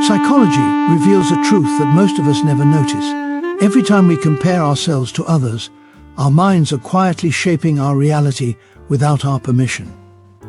Psychology reveals a truth that most of us never notice. Every time we compare ourselves to others, our minds are quietly shaping our reality without our permission.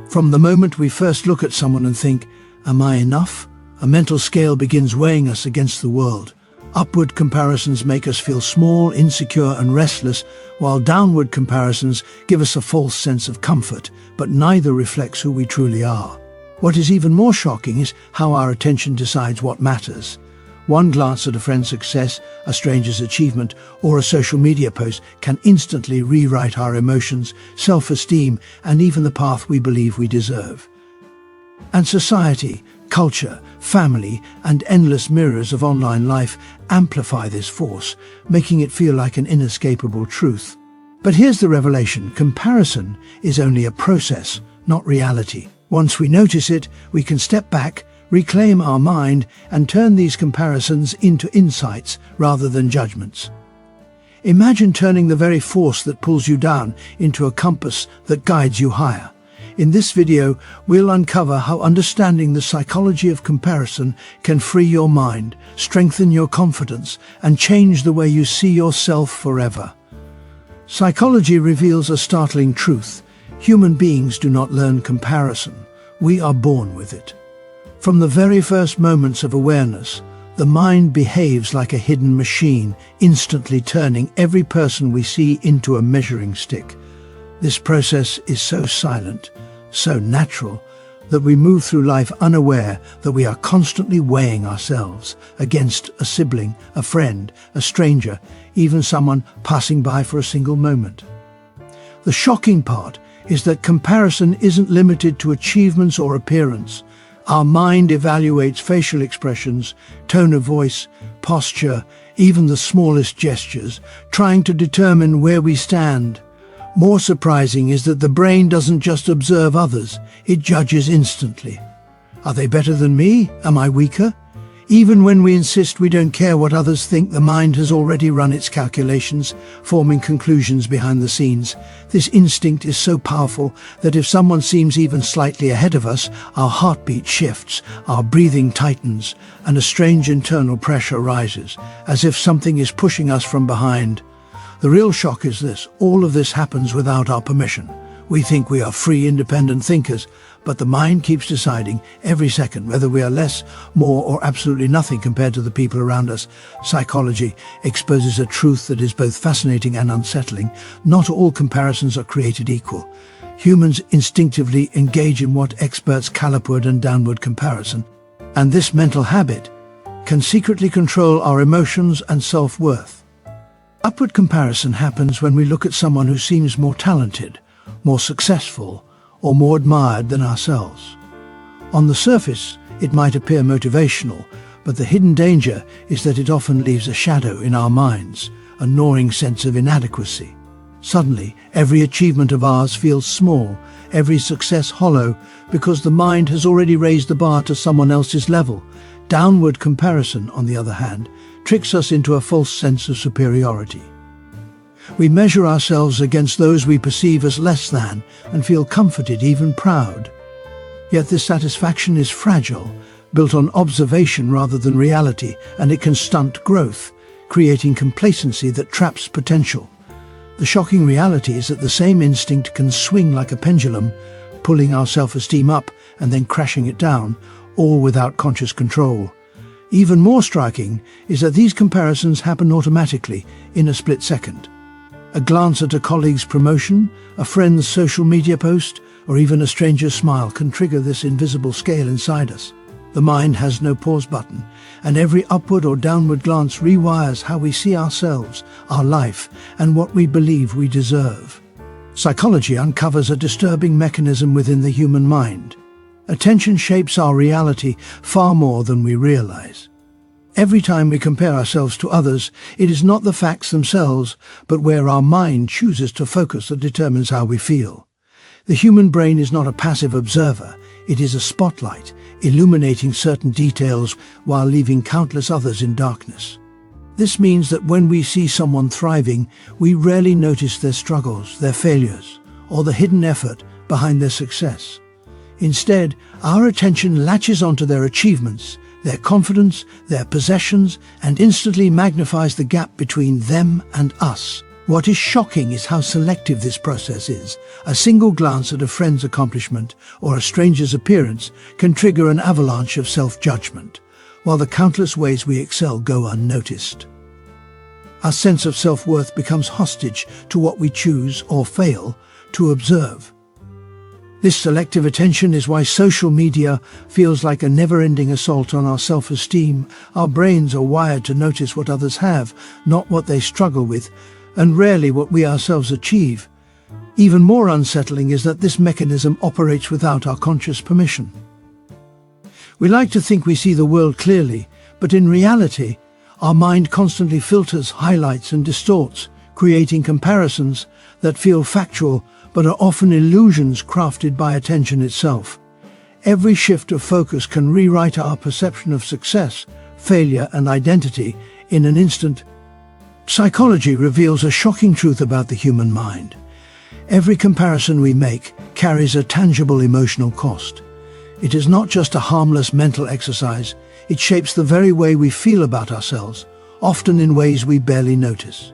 From the moment we first look at someone and think, "Am I enough?" a mental scale begins weighing us against the world. Upward comparisons make us feel small, insecure and restless, while downward comparisons give us a false sense of comfort, but neither reflects who we truly are. What is even more shocking is how our attention decides what matters. One glance at a friend's success, a stranger's achievement, or a social media post can instantly rewrite our emotions, self-esteem, and even the path we believe we deserve. And society, culture, family, and endless mirrors of online life amplify this force, making it feel like an inescapable truth. But here's the revelation: comparison is only a process, not reality. Once we notice it, we can step back, reclaim our mind, and turn these comparisons into insights rather than judgments. Imagine turning the very force that pulls you down into a compass that guides you higher. In this video, we'll uncover how understanding the psychology of comparison can free your mind, strengthen your confidence, and change the way you see yourself forever. Psychology reveals a startling truth. Human beings do not learn comparison. We are born with it. From the very first moments of awareness, the mind behaves like a hidden machine, instantly turning every person we see into a measuring stick. This process is so silent, so natural, that we move through life unaware that we are constantly weighing ourselves against a sibling, a friend, a stranger, even someone passing by for a single moment. The shocking part is that comparison isn't limited to achievements or appearance. Our mind evaluates facial expressions, tone of voice, posture, even the smallest gestures, trying to determine where we stand. More surprising is that the brain doesn't just observe others, it judges instantly. Are they better than me? Am I weaker? Even when we insist we don't care what others think, the mind has already run its calculations, forming conclusions behind the scenes. This instinct is so powerful that if someone seems even slightly ahead of us, our heartbeat shifts, our breathing tightens, and a strange internal pressure rises, as if something is pushing us from behind. The real shock is this: all of this happens without our permission. We think we are free, independent thinkers, but the mind keeps deciding every second whether we are less, more, or absolutely nothing compared to the people around us. Psychology exposes a truth that is both fascinating and unsettling. Not all comparisons are created equal. Humans instinctively engage in what experts call upward and downward comparison, and this mental habit can secretly control our emotions and self-worth. Upward comparison happens when we look at someone who seems more talented, more successful, or more admired than ourselves. On the surface, it might appear motivational, but the hidden danger is that it often leaves a shadow in our minds, a gnawing sense of inadequacy. Suddenly, every achievement of ours feels small, every success hollow, because the mind has already raised the bar to someone else's level. Downward comparison, on the other hand, tricks us into a false sense of superiority. We measure ourselves against those we perceive as less than and feel comforted, even proud. Yet this satisfaction is fragile, built on observation rather than reality, and it can stunt growth, creating complacency that traps potential. The shocking reality is that the same instinct can swing like a pendulum, pulling our self-esteem up and then crashing it down, all without conscious control. Even more striking is that these comparisons happen automatically, in a split second. A glance at a colleague's promotion, a friend's social media post, or even a stranger's smile can trigger this invisible scale inside us. The mind has no pause button, and every upward or downward glance rewires how we see ourselves, our life, and what we believe we deserve. Psychology uncovers a disturbing mechanism within the human mind. Attention shapes our reality far more than we realize. Every time we compare ourselves to others, it is not the facts themselves, but where our mind chooses to focus that determines how we feel. The human brain is not a passive observer. It is a spotlight, illuminating certain details while leaving countless others in darkness. This means that when we see someone thriving, we rarely notice their struggles, their failures, or the hidden effort behind their success. Instead, our attention latches onto their achievements, their confidence, their possessions, and instantly magnifies the gap between them and us. What is shocking is how selective this process is. A single glance at a friend's accomplishment or a stranger's appearance can trigger an avalanche of self-judgment, while the countless ways we excel go unnoticed. Our sense of self-worth becomes hostage to what we choose or fail to observe. This selective attention is why social media feels like a never-ending assault on our self-esteem. Our brains are wired to notice what others have, not what they struggle with, and rarely what we ourselves achieve. Even more unsettling is that this mechanism operates without our conscious permission. We like to think we see the world clearly, but in reality, our mind constantly filters, highlights, and distorts, creating comparisons that feel factual but are often illusions crafted by attention itself. Every shift of focus can rewrite our perception of success, failure, and identity in an instant. Psychology reveals a shocking truth about the human mind. Every comparison we make carries a tangible emotional cost. It is not just a harmless mental exercise, it shapes the very way we feel about ourselves, often in ways we barely notice.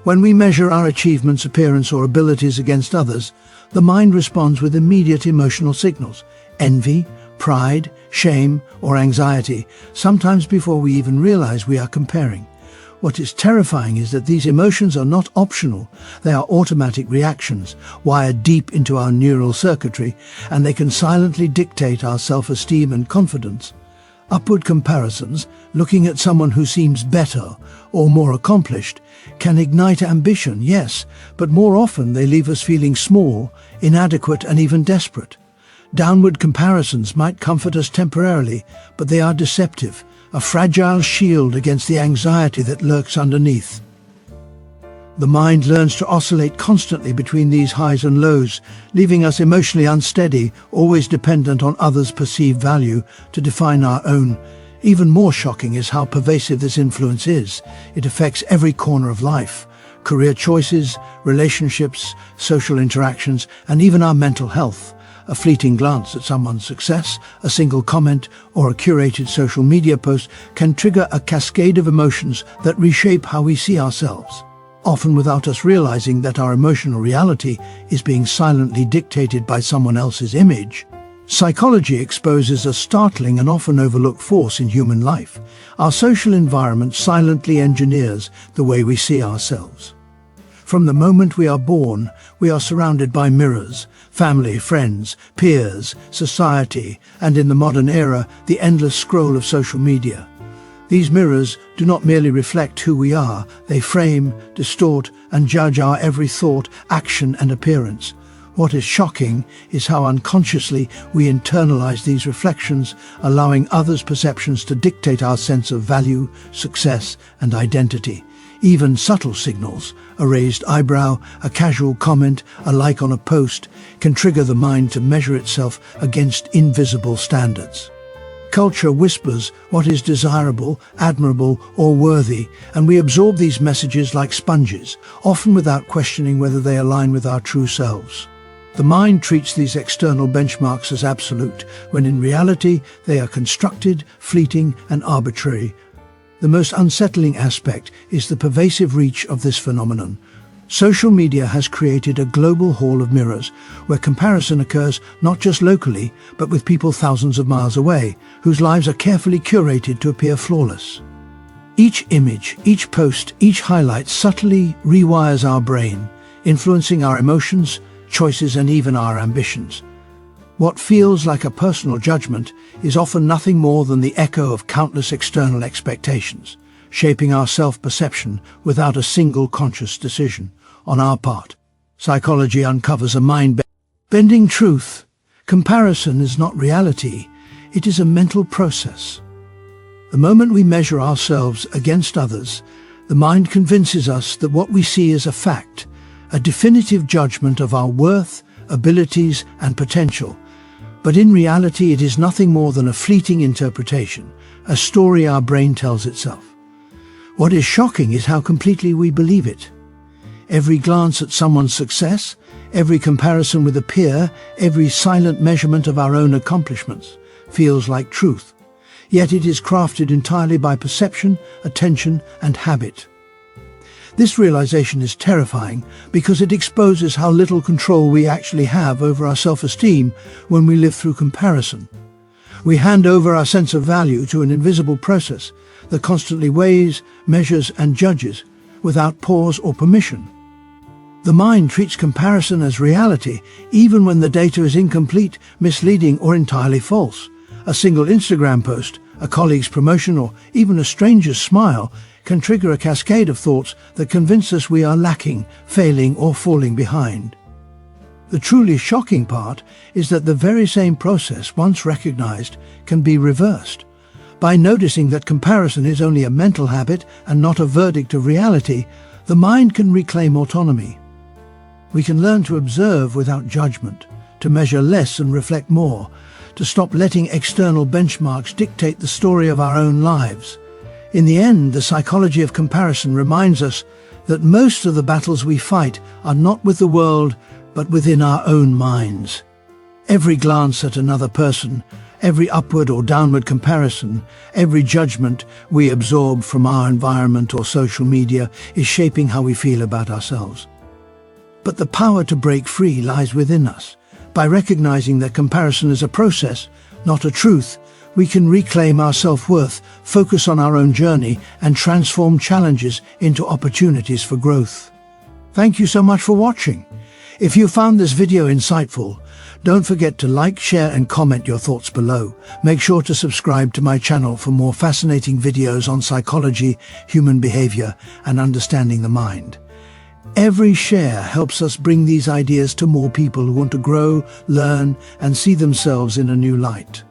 When we measure our achievements, appearance, or abilities against others, the mind responds with immediate emotional signals: envy, pride, shame, or anxiety, sometimes before we even realize we are comparing. What is terrifying is that these emotions are not optional. They are automatic reactions, wired deep into our neural circuitry, and they can silently dictate our self-esteem and confidence. Upward comparisons, looking at someone who seems better or more accomplished, can ignite ambition, yes, but more often they leave us feeling small, inadequate, and even desperate. Downward comparisons might comfort us temporarily, but they are deceptive, a fragile shield against the anxiety that lurks underneath. The mind learns to oscillate constantly between these highs and lows, leaving us emotionally unsteady, always dependent on others' perceived value to define our own. Even more shocking is how pervasive this influence is. It affects every corner of life: career choices, relationships, social interactions, and even our mental health. A fleeting glance at someone's success, a single comment, or a curated social media post can trigger a cascade of emotions that reshape how we see ourselves, often without us realizing that our emotional reality is being silently dictated by someone else's image. Psychology exposes a startling and often overlooked force in human life. Our social environment silently engineers the way we see ourselves. From the moment we are born, we are surrounded by mirrors: family, friends, peers, society, and in the modern era, the endless scroll of social media. These mirrors do not merely reflect who we are, they frame, distort, and judge our every thought, action, and appearance. What is shocking is how unconsciously we internalize these reflections, allowing others' perceptions to dictate our sense of value, success, and identity. Even subtle signals, a raised eyebrow, a casual comment, a like on a post, can trigger the mind to measure itself against invisible standards. Culture whispers what is desirable, admirable, or worthy, and we absorb these messages like sponges, often without questioning whether they align with our true selves. The mind treats these external benchmarks as absolute, when in reality they are constructed, fleeting, and arbitrary. The most unsettling aspect is the pervasive reach of this phenomenon. Social media has created a global hall of mirrors, where comparison occurs not just locally, but with people thousands of miles away, whose lives are carefully curated to appear flawless. Each image, each post, each highlight subtly rewires our brain, influencing our emotions, choices, and even our ambitions. What feels like a personal judgment is often nothing more than the echo of countless external expectations, shaping our self-perception without a single conscious decision on our part. Psychology uncovers a mind-bending truth. Comparison is not reality, it is a mental process. The moment we measure ourselves against others, the mind convinces us that what we see is a fact, a definitive judgment of our worth, abilities, and potential. But in reality, it is nothing more than a fleeting interpretation, a story our brain tells itself. What is shocking is how completely we believe it. Every glance at someone's success, every comparison with a peer, every silent measurement of our own accomplishments feels like truth. yet it is crafted entirely by perception, attention, and habit. This realization is terrifying because it exposes how little control we actually have over our self-esteem when we live through comparison. We hand over our sense of value to an invisible process that constantly weighs, measures, and judges without pause or permission. The mind treats comparison as reality even when the data is incomplete, misleading, or entirely false. A single Instagram post, a colleague's promotion, or even a stranger's smile can trigger a cascade of thoughts that convince us we are lacking, failing, or falling behind. The truly shocking part is that the very same process, once recognized, can be reversed. By noticing that comparison is only a mental habit and not a verdict of reality, the mind can reclaim autonomy. We can learn to observe without judgment, to measure less and reflect more, to stop letting external benchmarks dictate the story of our own lives. In the end, the psychology of comparison reminds us that most of the battles we fight are not with the world, but within our own minds. Every glance at another person, every upward or downward comparison, every judgment we absorb from our environment or social media is shaping how we feel about ourselves. But the power to break free lies within us. By recognizing that comparison is a process, not a truth, we can reclaim our self-worth, focus on our own journey, and transform challenges into opportunities for growth. Thank you so much for watching. If you found this video insightful, don't forget to like, share, and comment your thoughts below. Make sure to subscribe to my channel for more fascinating videos on psychology, human behavior, and understanding the mind. Every share helps us bring these ideas to more people who want to grow, learn, and see themselves in a new light.